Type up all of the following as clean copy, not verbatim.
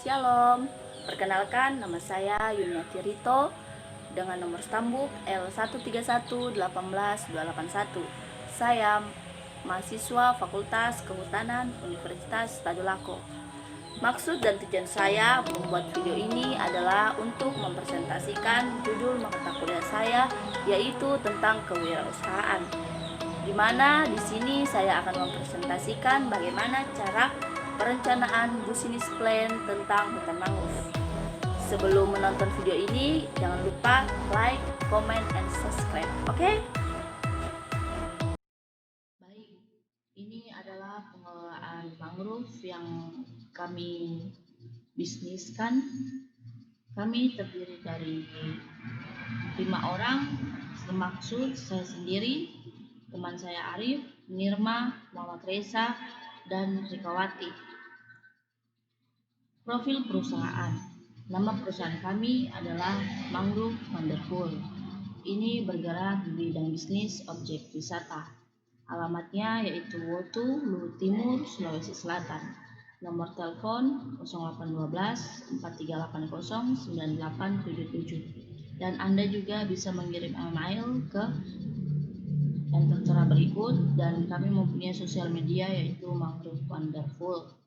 Shalom, perkenalkan nama saya Yuniati Rito dengan nomor stambuk L131181. Saya mahasiswa Fakultas Kehutanan Universitas Tadulako. Maksud dan tujuan saya membuat video ini adalah untuk mempresentasikan judul mata kuliah saya, yaitu tentang kewirausahaan. Di mana di sini saya akan mempresentasikan bagaimana cara perencanaan business plan tentang hutan mangrove. Sebelum menonton video ini, jangan lupa like, comment, and subscribe. Oke? Baik, ini adalah pengelolaan mangrove yang kami bisniskan. Kami terdiri dari 5 orang, termaksud saya sendiri, teman saya Arif, Nirma, Muhammad Reza, dan Rikawati. Profil perusahaan. Nama perusahaan kami adalah Mangrove Wonderful. Ini bergerak di bidang bisnis objek wisata. Alamatnya yaitu Wotu, Luhut Timur, Sulawesi Selatan. Nomor telepon 0812 4380 9877. Dan Anda juga bisa mengirim email ke yang tertera berikut, dan kami mempunyai sosial media yaitu Mangrove Wonderful.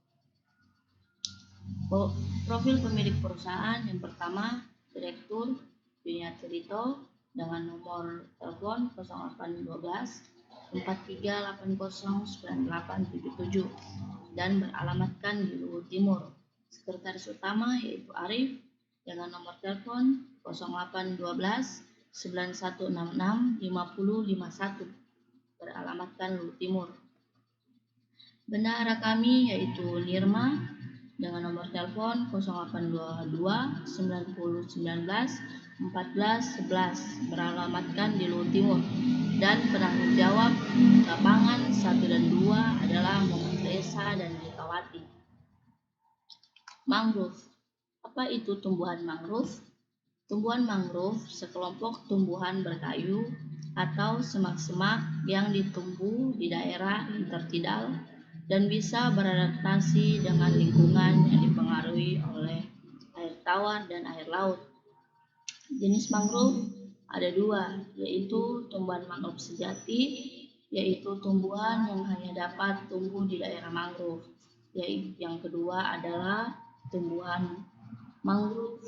Profil pemilik perusahaan yang pertama, Direktur Yuniati Rito dengan nomor telepon 0812 4380 9877 dan beralamatkan di Luhut Timur. Sekretaris utama yaitu Arif dengan nomor telepon 0812 9166 5051 beralamatkan Luhut Timur. Bendahara kami yaitu Nirma dengan nomor telepon 0822 9019 1411 beralamatkan di Luhut Timur, dan penanggung jawab lapangan 1 dan 2 adalah Muhammad Reza dan Rikawati. Mangrove. Apa itu tumbuhan mangrove? Tumbuhan mangrove sekelompok tumbuhan berkayu atau semak-semak yang ditumbuh di daerah intertidal dan bisa beradaptasi dengan lingkungan yang dipengaruhi oleh air tawar dan air laut. Jenis mangrove ada 2, yaitu tumbuhan mangrove sejati, yaitu tumbuhan yang hanya dapat tumbuh di daerah mangrove. Yang kedua adalah tumbuhan mangrove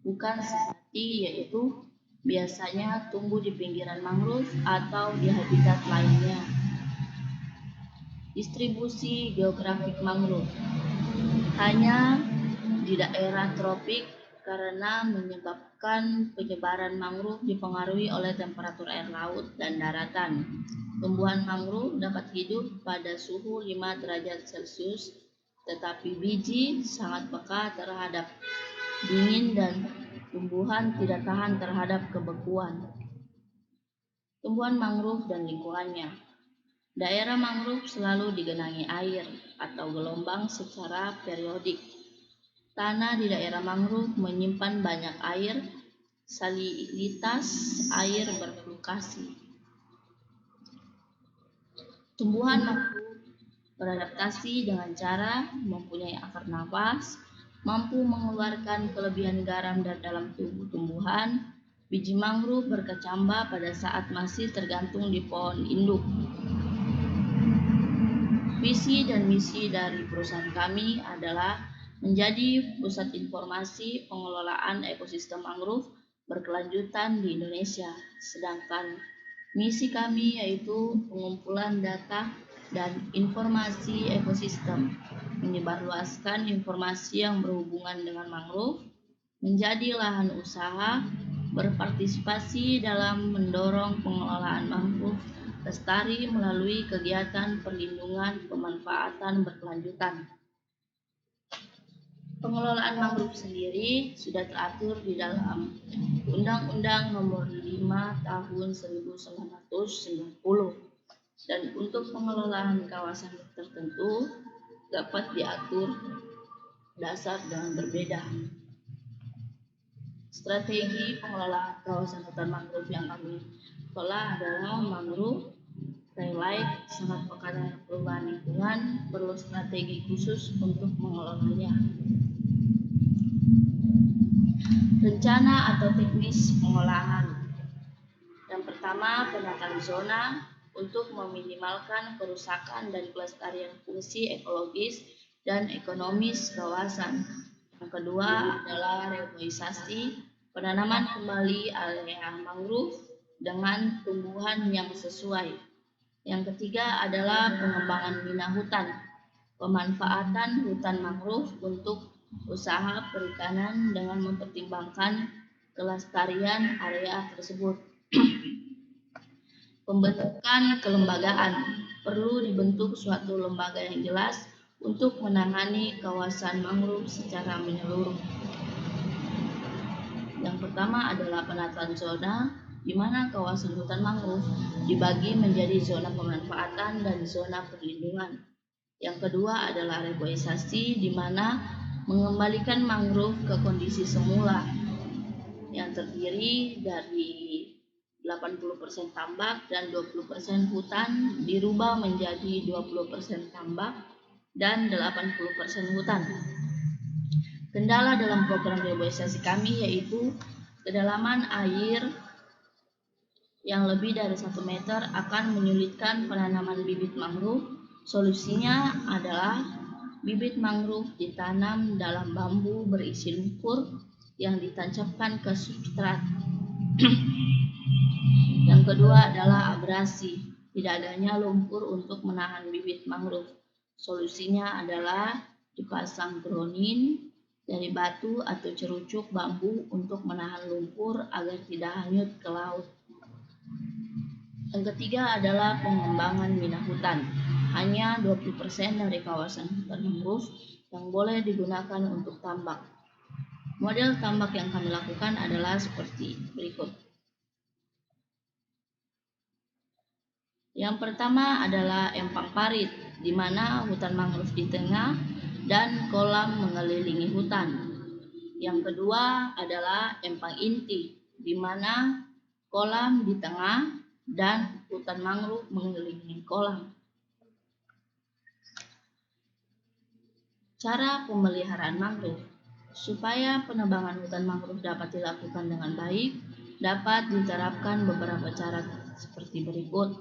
bukan sejati, yaitu biasanya tumbuh di pinggiran mangrove atau di habitat lainnya. Distribusi geografik mangrove hanya di daerah tropik karena menyebabkan penyebaran mangrove dipengaruhi oleh temperatur air laut dan daratan. Tumbuhan mangrove dapat hidup pada suhu 5 derajat Celcius, tetapi biji sangat peka terhadap dingin dan tumbuhan tidak tahan terhadap kebekuan. Tumbuhan mangrove dan lingkungannya. Daerah mangrove selalu digenangi air atau gelombang secara periodik. Tanah di daerah mangrove menyimpan banyak air, salinitas air berfluktuasi. Tumbuhan mangrove beradaptasi dengan cara mempunyai akar nafas, mampu mengeluarkan kelebihan garam dari dalam tubuh tumbuhan. Biji mangrove berkecambah pada saat masih tergantung di pohon induk. Visi dan misi dari perusahaan kami adalah menjadi pusat informasi pengelolaan ekosistem mangrove berkelanjutan di Indonesia. Sedangkan misi kami yaitu pengumpulan data dan informasi ekosistem, menyebarluaskan informasi yang berhubungan dengan mangrove, menjadi lahan usaha, berpartisipasi dalam mendorong pengelolaan mangrove lestari melalui kegiatan perlindungan pemanfaatan berkelanjutan. Pengelolaan mangrove sendiri sudah teratur di dalam Undang-Undang Nomor 5 Tahun 1990, dan untuk pengelolaan kawasan tertentu dapat diatur dasar dengan berbeda. Strategi pengelolaan kawasan hutan mangrove yang kami kelola adalah mangrove Trilight sangat peka terhadap perubahan lingkungan, perlu strategi khusus untuk mengelolanya. rencana atau teknis pengolahan. Yang pertama, penataan zona untuk meminimalkan kerusakan dan pelestarian fungsi ekologis dan ekonomis kawasan. Yang kedua adalah reboisasi, penanaman kembali area mangrove dengan tumbuhan yang sesuai. Yang ketiga adalah pengembangan minah hutan, pemanfaatan hutan mangrove untuk usaha perikanan dengan mempertimbangkan kelestarian area tersebut. Pembentukan kelembagaan, perlu dibentuk suatu lembaga yang jelas untuk menangani kawasan mangrove secara menyeluruh. Yang pertama adalah penataan zona, di mana kawasan hutan mangrove dibagi menjadi zona pemanfaatan dan zona perlindungan. Yang kedua adalah reboisasi, di mana mengembalikan mangrove ke kondisi semula yang terdiri dari 80% tambak dan 20% hutan dirubah menjadi 20% tambak dan 80% hutan. Kendala dalam program reboisasi kami yaitu kedalaman air yang lebih dari 1 meter akan menyulitkan penanaman bibit mangrove. Solusinya adalah bibit mangrove ditanam dalam bambu berisi lumpur yang ditancapkan ke substrat. Yang kedua adalah abrasi, tidak adanya lumpur untuk menahan bibit mangrove. Solusinya adalah dipasang gronin dari batu atau cerucuk bambu untuk menahan lumpur agar tidak hanyut ke laut. Yang ketiga adalah pengembangan minah hutan. Hanya 20% dari kawasan hutan mangrove yang boleh digunakan untuk tambak. Model tambak yang kami lakukan adalah seperti berikut. Yang pertama adalah empang parit, di mana hutan mangrove di tengah dan kolam mengelilingi hutan. Yang kedua adalah empang inti, di mana kolam di tengah dan hutan mangrove mengelilingi kolam. Cara pemeliharaan mangrove. Supaya penebangan hutan mangrove dapat dilakukan dengan baik, dapat diterapkan beberapa cara seperti berikut.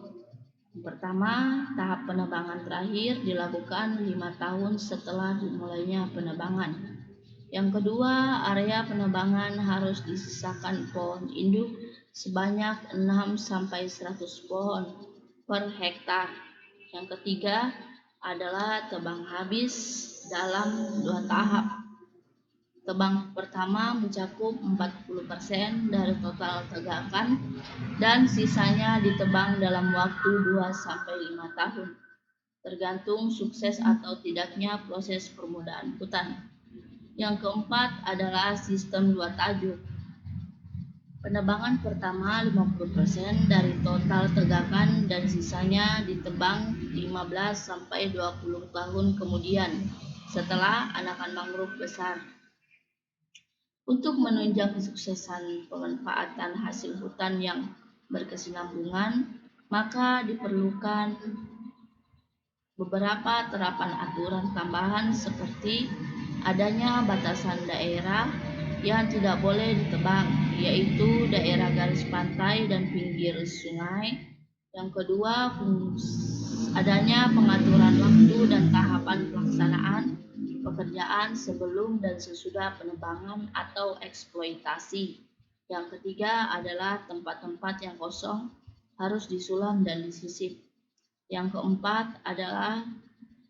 Pertama, tahap penebangan terakhir dilakukan 5 tahun setelah dimulainya penebangan. Yang kedua, area penebangan harus disisakan pohon induk sebanyak 6-100 pohon per hektar. Yang ketiga adalah tebang habis dalam 2 tahap. Tebang pertama mencakup 40% dari total tegakan dan sisanya ditebang dalam waktu 2-5 tahun, tergantung sukses atau tidaknya proses permudaan hutan. Yang keempat adalah sistem 2 tajuk. Penebangan pertama 50% dari total tegakan dan sisanya ditebang 15-20 tahun kemudian setelah anakan mangrove besar. Untuk menunjang kesuksesan pemanfaatan hasil hutan yang berkesinambungan, maka diperlukan beberapa terapan aturan tambahan seperti adanya batasan daerah yang tidak boleh ditebang, yaitu daerah garis pantai dan pinggir sungai. Yang kedua, adanya pengaturan waktu dan tahapan pelaksanaan pekerjaan sebelum dan sesudah penebangan atau eksploitasi. Yang ketiga adalah tempat-tempat yang kosong harus disulam dan disisip. Yang keempat adalah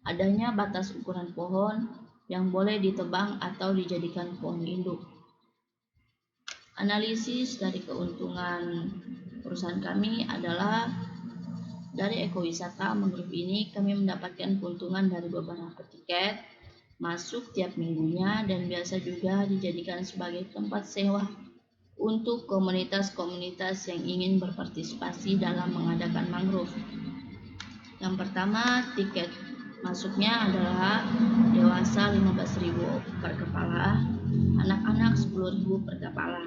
adanya batas ukuran pohon yang boleh ditebang atau dijadikan pohon induk. Analisis dari keuntungan perusahaan kami adalah dari ekowisata mangrove ini kami mendapatkan keuntungan dari beberapa tiket masuk tiap minggunya dan biasa juga dijadikan sebagai tempat sewa untuk komunitas-komunitas yang ingin berpartisipasi dalam mengadakan mangrove. Yang pertama, tiket masuknya adalah dewasa 15.000 per kepala, anak-anak 10.000 per kepala,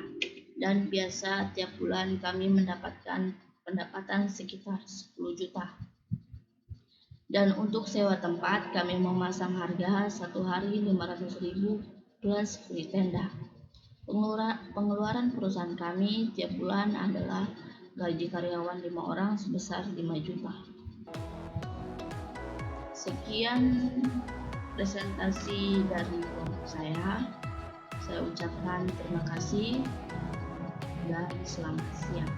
dan biasa tiap bulan kami mendapatkan pendapatan sekitar 10 juta. Dan untuk sewa tempat kami memasang harga 1 hari 500.000 plus free tenda. Pengeluaran perusahaan kami tiap bulan adalah gaji karyawan 5 orang sebesar 5 juta. Sekian presentasi dari kelompok saya. Saya ucapkan terima kasih dan selamat siang.